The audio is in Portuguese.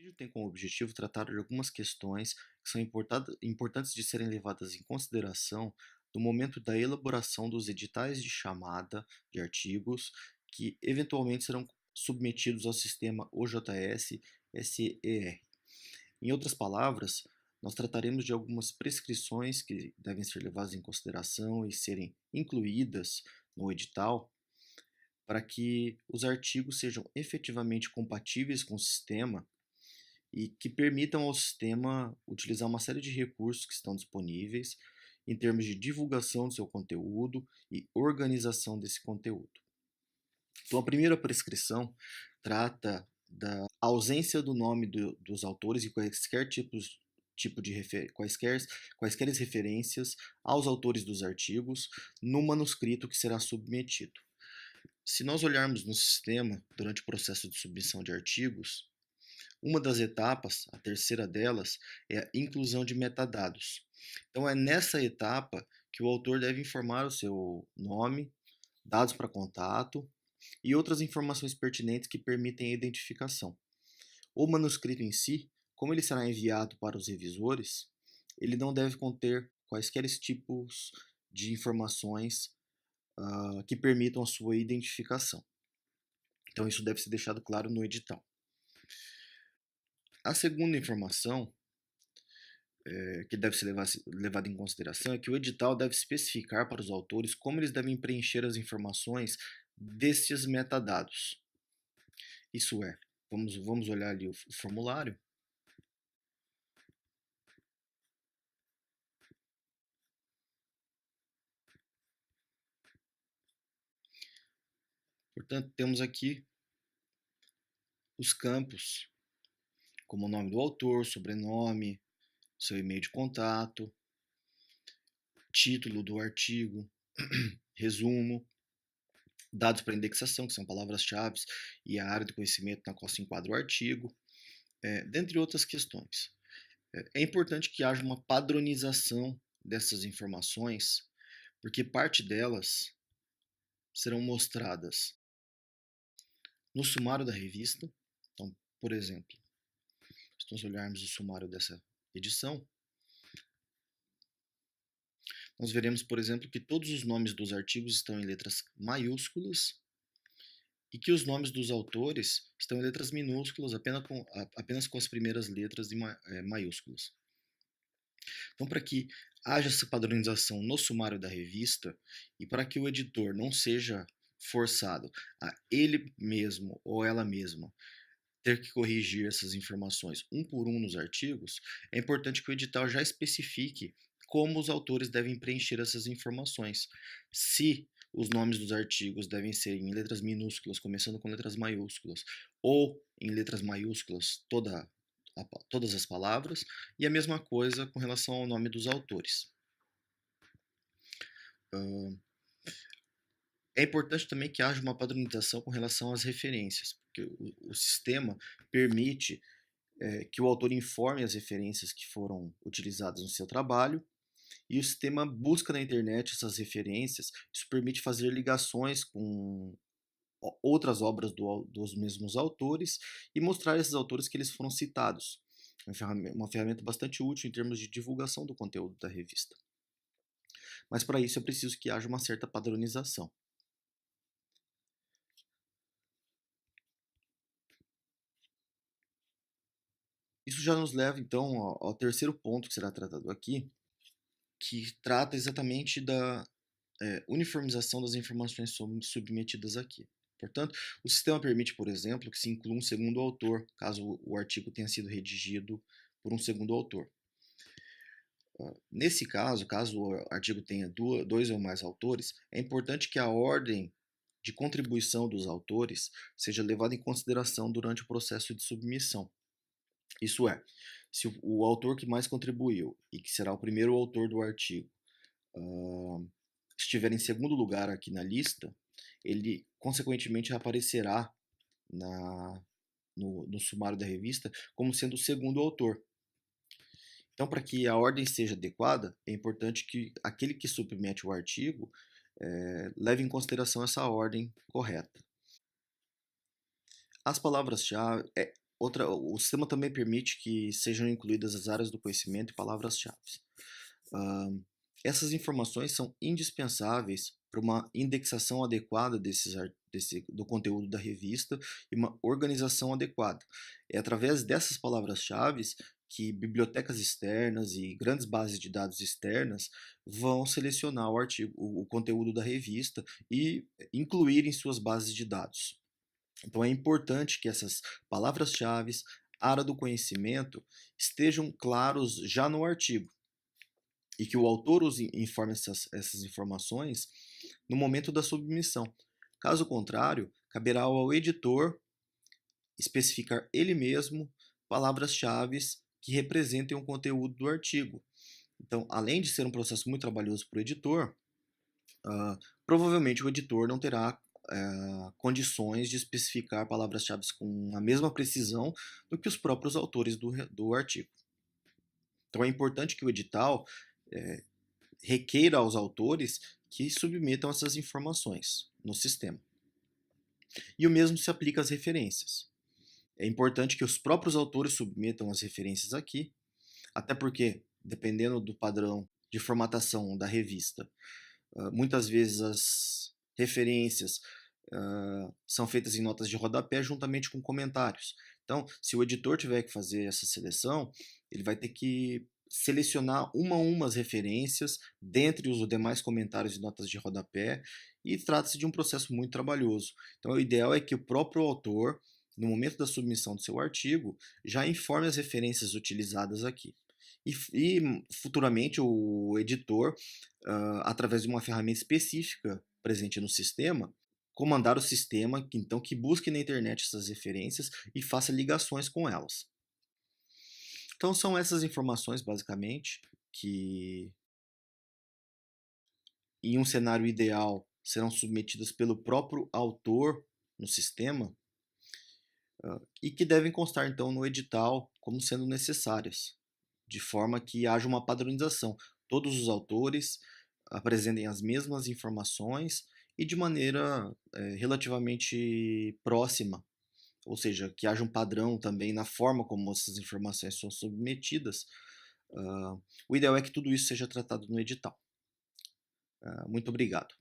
vídeo tem como objetivo tratar de algumas questões que são importantes de serem levadas em consideração no momento da elaboração dos editais de chamada de artigos que eventualmente serão submetidos ao sistema OJS-SER. Em outras palavras, nós trataremos de algumas prescrições que devem ser levadas em consideração e serem incluídas no edital para que os artigos sejam efetivamente compatíveis com o sistema e que permitam ao sistema utilizar uma série de recursos que estão disponíveis em termos de divulgação do seu conteúdo e organização desse conteúdo. Então, a primeira prescrição trata da ausência do nome dos autores e quaisquer referências aos autores dos artigos no manuscrito que será submetido. Se nós olharmos no sistema durante o processo de submissão de artigos, uma das etapas, a terceira delas, é a inclusão de metadados. Então é nessa etapa que o autor deve informar o seu nome, dados para contato e outras informações pertinentes que permitem a identificação. O manuscrito em si, como ele será enviado para os revisores, ele não deve conter quaisquer tipos de informações que permitam a sua identificação. Então isso deve ser deixado claro no edital. A segunda informação que deve ser levada em consideração é que o edital deve especificar para os autores como eles devem preencher as informações destes metadados. Isso é, vamos olhar ali o formulário. Portanto, temos aqui os campos, como o nome do autor, sobrenome, seu e-mail de contato, título do artigo, resumo, dados para indexação, que são palavras-chave, e a área de conhecimento na qual se enquadra o artigo, dentre outras questões. É importante que haja uma padronização dessas informações, porque parte delas serão mostradas no sumário da revista. Então, por exemplo, se nós olharmos o sumário dessa edição, nós veremos, por exemplo, que todos os nomes dos artigos estão em letras maiúsculas e que os nomes dos autores estão em letras minúsculas, apenas com as primeiras letras maiúsculas. Então, para que haja essa padronização no sumário da revista e para que o editor não seja forçado a ele mesmo ou ela mesma ter que corrigir essas informações um por um nos artigos, é importante que o edital já especifique como os autores devem preencher essas informações. Se os nomes dos artigos devem ser em letras minúsculas, começando com letras maiúsculas, ou em letras maiúsculas todas as palavras, e a mesma coisa com relação ao nome dos autores. É importante também que haja uma padronização com relação às referências, porque o sistema permite que o autor informe as referências que foram utilizadas no seu trabalho, e o sistema busca na internet essas referências. Isso permite fazer ligações com outras obras dos mesmos autores e mostrar a esses autores que eles foram citados. É uma ferramenta bastante útil em termos de divulgação do conteúdo da revista. Mas para isso é preciso que haja uma certa padronização. Isso já nos leva, então, ao terceiro ponto que será tratado aqui, que trata exatamente da uniformização das informações submetidas aqui. Portanto, o sistema permite, por exemplo, que se inclua um segundo autor, caso o artigo tenha sido redigido por um segundo autor. Nesse caso o artigo tenha dois ou mais autores, é importante que a ordem de contribuição dos autores seja levada em consideração durante o processo de submissão. Isso é, se o autor que mais contribuiu e que será o primeiro autor do artigo estiver em segundo lugar aqui na lista, ele consequentemente aparecerá no sumário da revista como sendo o segundo autor. Então, para que a ordem seja adequada, é importante que aquele que submete o artigo leve em consideração essa ordem correta. As palavras-chave, O sistema também permite que sejam incluídas as áreas do conhecimento e palavras-chave. Hã, Essas informações são indispensáveis para uma indexação adequada do conteúdo da revista e uma organização adequada. É através dessas palavras-chaves que bibliotecas externas e grandes bases de dados externas vão selecionar o conteúdo da revista e incluir em suas bases de dados. Então é importante que essas palavras-chaves, área do conhecimento, estejam claros já no artigo e que o autor informe essas informações no momento da submissão. Caso contrário, caberá ao editor especificar ele mesmo palavras-chave que representem o conteúdo do artigo. Então, além de ser um processo muito trabalhoso para o editor, ah, provavelmente o editor não terá condições de especificar palavras-chave com a mesma precisão do que os próprios autores do artigo. Então é importante que o edital eh, requeira aos autores que submetam essas informações no sistema. E o mesmo se aplica às referências. É importante que os próprios autores submetam as referências aqui, até porque, dependendo do padrão de formatação da revista, muitas vezes as referências são feitas em notas de rodapé juntamente com comentários. Então, se o editor tiver que fazer essa seleção, ele vai ter que selecionar uma a uma as referências dentre os demais comentários e notas de rodapé, e trata-se de um processo muito trabalhoso. Então, o ideal é que o próprio autor, no momento da submissão do seu artigo, já informe as referências utilizadas aqui. E futuramente o editor, através de uma ferramenta específica presente no sistema, comandar o sistema então que busque na internet essas referências e faça ligações com elas. Então são essas informações basicamente que em um cenário ideal serão submetidas pelo próprio autor no sistema, e que devem constar então no edital como sendo necessárias, de forma que haja uma padronização. Todos os autores apresentem as mesmas informações e de maneira relativamente próxima, ou seja, que haja um padrão também na forma como essas informações são submetidas. O ideal é que tudo isso seja tratado no edital. Muito obrigado.